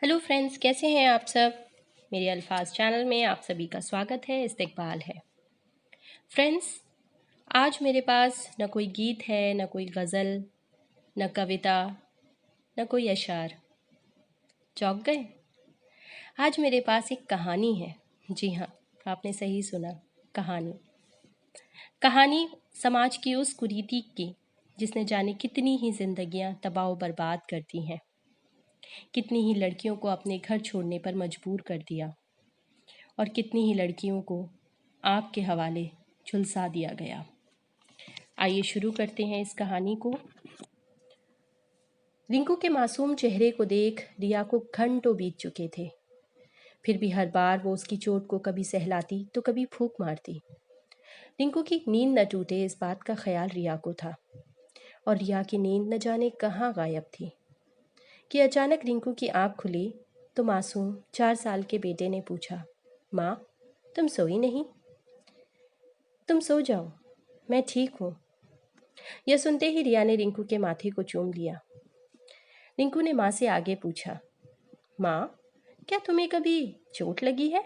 Hello friends, कैसे हैं आप सब। मेरे अल्फाज चैनल में आप सभी का स्वागत है, इस्तकबाल है। फ्रेंड्स, आज मेरे पास न कोई गीत है, न कोई गज़ल, न कविता, न कोई अशार। चौंक गए? आज मेरे पास एक कहानी है। जी हाँ, आपने सही सुना, कहानी। कहानी समाज की उस कुरीति की जिसने जाने कितनी ही जिंदगियां तबाह बर्बाद कर दी हैं, कितनी ही लड़कियों को अपने घर छोड़ने पर मजबूर कर दिया और कितनी ही लड़कियों को आग के हवाले झुलसा दिया गया। आइए शुरू करते हैं इस कहानी को। रिंकू के मासूम चेहरे को देख रिया को घंटों बीत चुके थे। फिर भी हर बार वो उसकी चोट को कभी सहलाती तो कभी फूंक मारती। रिंकू की नींद न टूटे इस बात का ख्याल रिया को था, और रिया की नींद न जाने कहाँ गायब थी कि अचानक रिंकू की आंख खुली तो मासूम 4 साल के बेटे ने पूछा, माँ, तुम सोई नहीं? तुम सो जाओ, मैं ठीक हूँ। यह सुनते ही रिया ने रिंकू के माथे को चूम लिया। रिंकू ने माँ से आगे पूछा, माँ, क्या तुम्हें कभी चोट लगी है?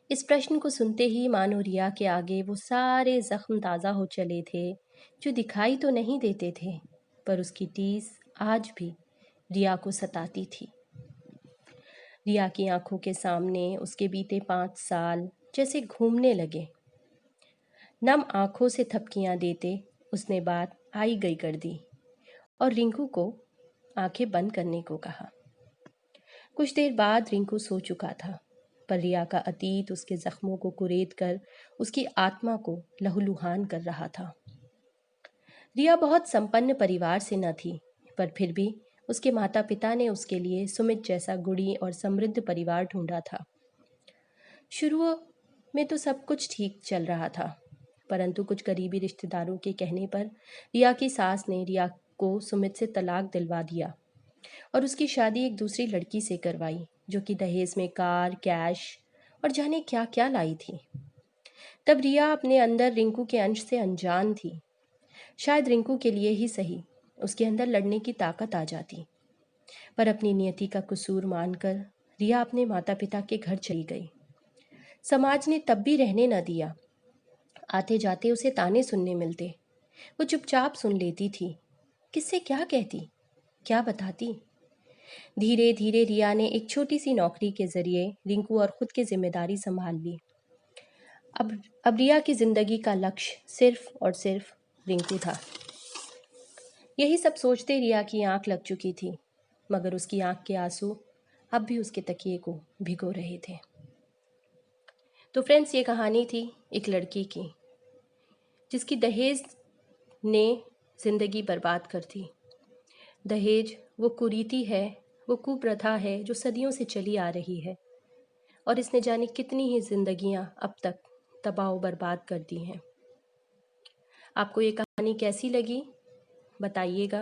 इस प्रश्न को सुनते ही मानो रिया के आगे वो सारे जख्म ताज़ा हो चले थे जो दिखाई तो नहीं देते थे, पर उसकी टीस आज भी रिया को सताती थी। रिया की आंखों के सामने उसके बीते 5 साल जैसे घूमने लगे। नम आंखों से थपकियां देते उसने बात आई गई कर दी और रिंकू को आंखें बंद करने को कहा। कुछ देर बाद रिंकू सो चुका था, पर रिया का अतीत उसके जख्मों को कुरेद कर उसकी आत्मा को लहूलुहान कर रहा था। रिया बहुत संपन्न परिवार से न थी, पर फिर भी उसके माता पिता ने उसके लिए सुमित जैसा गुणी और समृद्ध परिवार ढूंढा था। शुरू में तो सब कुछ ठीक चल रहा था, परंतु कुछ करीबी रिश्तेदारों के कहने पर रिया की सास ने रिया को सुमित से तलाक दिलवा दिया और उसकी शादी एक दूसरी लड़की से करवाई, जो कि दहेज में कार, कैश और जाने क्या क्या लाई थी। तब रिया अपने अंदर रिंकू के अंश से अनजान थी। शायद रिंकू के लिए ही सही, उसके अंदर लड़ने की ताकत आ जाती। पर अपनी नियति का कसूर मानकर रिया अपने माता पिता के घर चली गई। समाज ने तब भी रहने न दिया। आते जाते उसे ताने सुनने मिलते। वो चुपचाप सुन लेती थी। किससे क्या कहती, क्या बताती। धीरे धीरे रिया ने एक छोटी सी नौकरी के जरिए रिंकू और खुद की जिम्मेदारी संभाल ली। अब रिया की जिंदगी का लक्ष्य सिर्फ और सिर्फ रिंकू था। यही सब सोचते रिया की आंख लग चुकी थी, मगर उसकी आंख के आंसू अब भी उसके तकिए को भिगो रहे थे। तो फ्रेंड्स, ये कहानी थी एक लड़की की जिसकी दहेज ने जिंदगी बर्बाद कर दी। दहेज वो कुरीति है, वो कुप्रथा है जो सदियों से चली आ रही है, और इसने जाने कितनी ही जिंदगियां अब तक तबाह बर्बाद कर दी हैं। आपको ये कहानी कैसी लगी बताइएगा।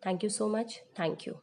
Thank you so much. Thank you.